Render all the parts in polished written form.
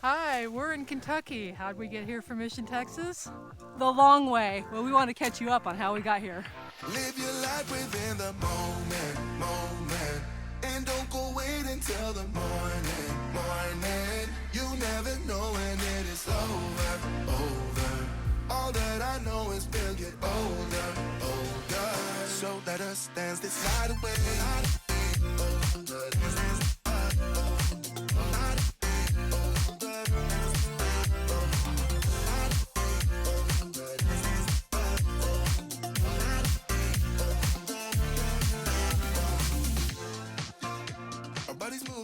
Hi, we're in Kentucky. How'd we get here from Mission, Texas? The long way. Well, we want to catch you up on how we got here. Live your life within the moment, and don't go wait until the morning. You never know when it is over. All that I know is we'll get older. So let us dance this night away.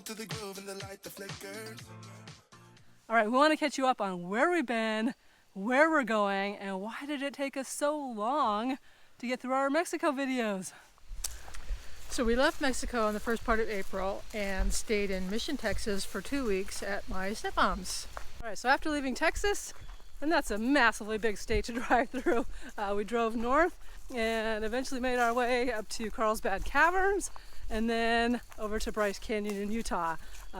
To the groove and the light that flickers. All right, we want to catch you up on where we've been, where we're going, and why did it take us so long to get through our Mexico videos. So we left Mexico in the first part of April and stayed in Mission, Texas for 2 weeks at my stepmom's. All right, so after leaving Texas, and that's a massively big state to drive through, we drove north and eventually made our way up to Carlsbad Caverns, and then over to Bryce Canyon in Utah.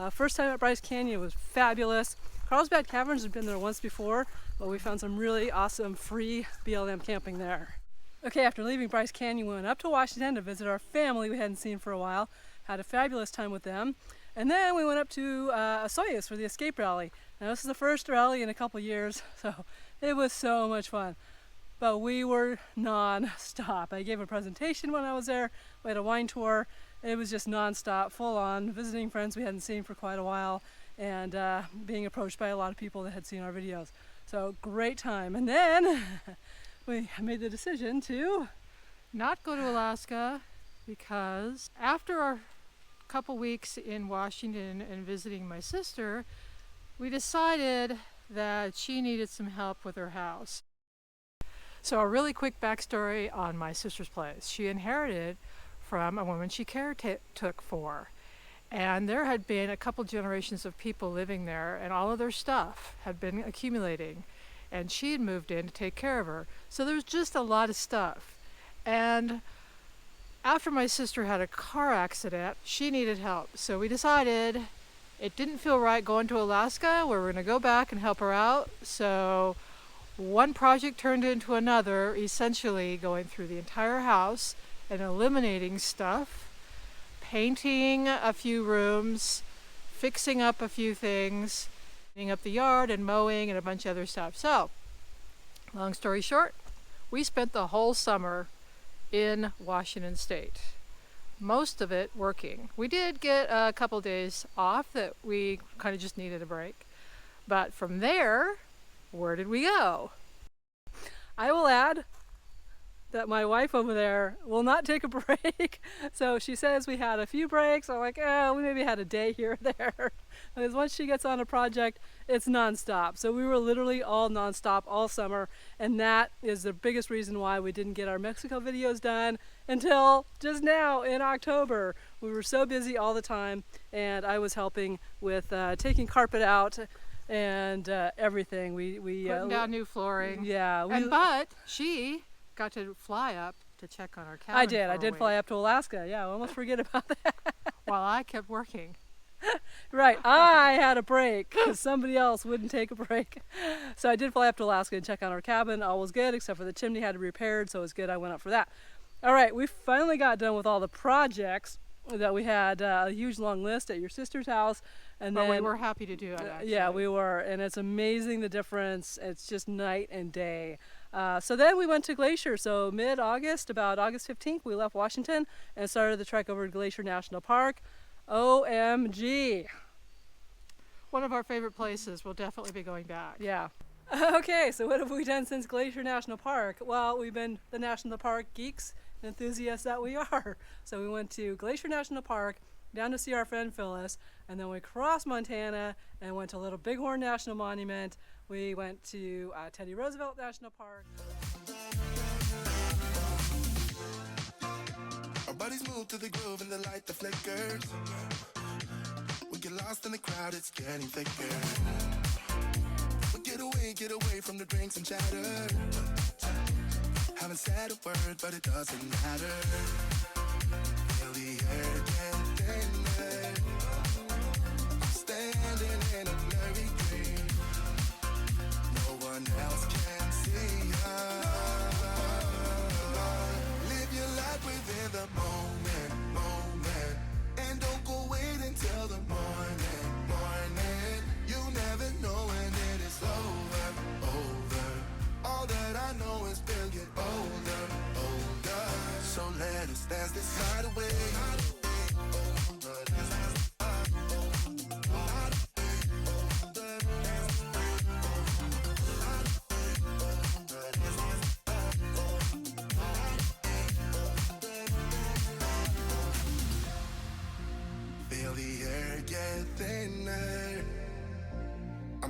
First time at Bryce Canyon was fabulous. Carlsbad Caverns had been there once before, but we found some really awesome free BLM camping there. Okay, after leaving Bryce Canyon, we went up to Washington to visit our family we hadn't seen for a while. Had a fabulous time with them. And then we went up to Osoyoos for the escape rally. Now this is the first rally in a couple years, so it was so much fun. But we were non-stop. I gave a presentation when I was there. We had a wine tour. It was just non-stop, full-on, visiting friends we hadn't seen for quite a while, and being approached by a lot of people that had seen our videos. So great time. And then we made the decision to Not go to Alaska because after our couple weeks in Washington and visiting my sister, we decided that she needed some help with her house. So a really quick backstory on my sister's place. She inherited from a woman she took for. And there had been a couple generations of people living there, and all of their stuff had been accumulating. And she had moved in to take care of her. So there was just a lot of stuff. And after my sister had a car accident, she needed help. So we decided it didn't feel right going to Alaska. We were going to go back and help her out. So one project turned into another, essentially going through the entire house and eliminating stuff, painting a few rooms, fixing up a few things, cleaning up the yard and mowing and a bunch of other stuff. So, long story short, we spent the whole summer in Washington State. Most of it working. We did get a couple days off that we kind of just needed a break. But from there, where did we go? I will add that my wife over there will not take a break. So she says we had a few breaks. I'm like, oh, we maybe had a day here or there. Because once she gets on a project, it's nonstop. So we were literally all nonstop all summer. And that is the biggest reason why we didn't get our Mexico videos done until just now in October. We were so busy all the time. And I was helping with taking carpet out and everything. We putting down new flooring. Yeah. But she got to fly up to check on our cabin. I did fly up to Alaska. Yeah, I almost forget about that. While I kept working. Right, I had a break because somebody else wouldn't take a break. So I did fly up to Alaska and check on our cabin. All was good except for the chimney had to be repaired, so it was good. I went up for that. All right, we finally got done with all the projects that we had. A huge long list at your sister's house. And But then, we were happy to do it, actually. Yeah, we were, and it's amazing the difference. It's just night and day. So then we went to Glacier. So mid-August, about August 15th, we left Washington and started the trek over to Glacier National Park. OMG. One of our favorite places. We'll definitely be going back. Yeah. Okay, so what have we done since Glacier National Park? Well, we've been the national park geeks and enthusiasts that we are. So we went to Glacier National Park, down to see our friend Phyllis, and then we crossed Montana and went to Little Bighorn National Monument. We went to Teddy Roosevelt National Park. Our bodies move to the groove and the light that flickers. We get lost in the crowd, it's getting thicker. We get away from the drinks and chatter. Haven't said a word, but it doesn't matter. Feel the air get thinner. Standing in a blurry green.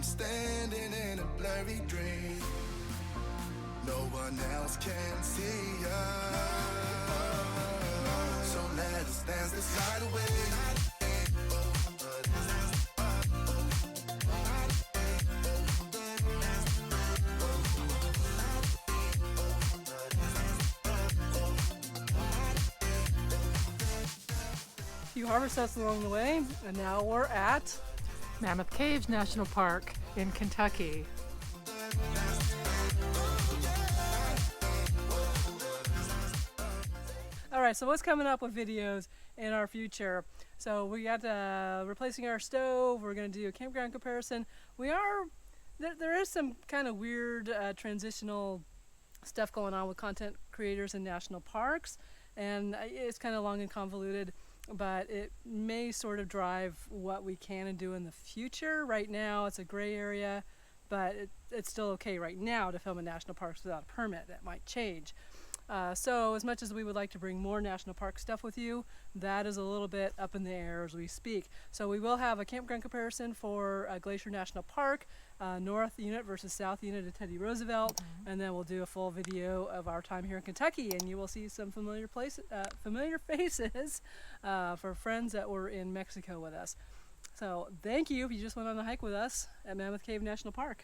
I'm standing in a blurry dream. No one else can see us. So let us dance this night away. A few harbor stops along the way, and now we're at Mammoth Caves National Park in Kentucky. All right, so what's coming up with videos in our future? So we got replacing our stove. We're going to do a campground comparison. There is some kind of weird transitional stuff going on with content creators in national parks, and it's kind of long and convoluted, but it may sort of drive what we can and do in the future. Right now, it's a gray area, but it's still okay right now to film in national parks without a permit. That might change. So as much as we would like to bring more national park stuff with you, that is a little bit up in the air as we speak. So we will have a campground comparison for Glacier National Park, North Unit versus South Unit at Teddy Roosevelt, and then we'll do a full video of our time here in Kentucky, and you will see some familiar faces for friends that were in Mexico with us. So thank you if you just went on a hike with us at Mammoth Cave National Park.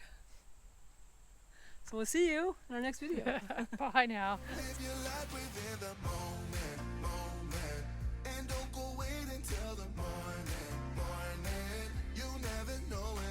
So we'll see you in our next video. Bye now. Live your life within the moment, moment. And don't go wait until the morning, morning. You never know when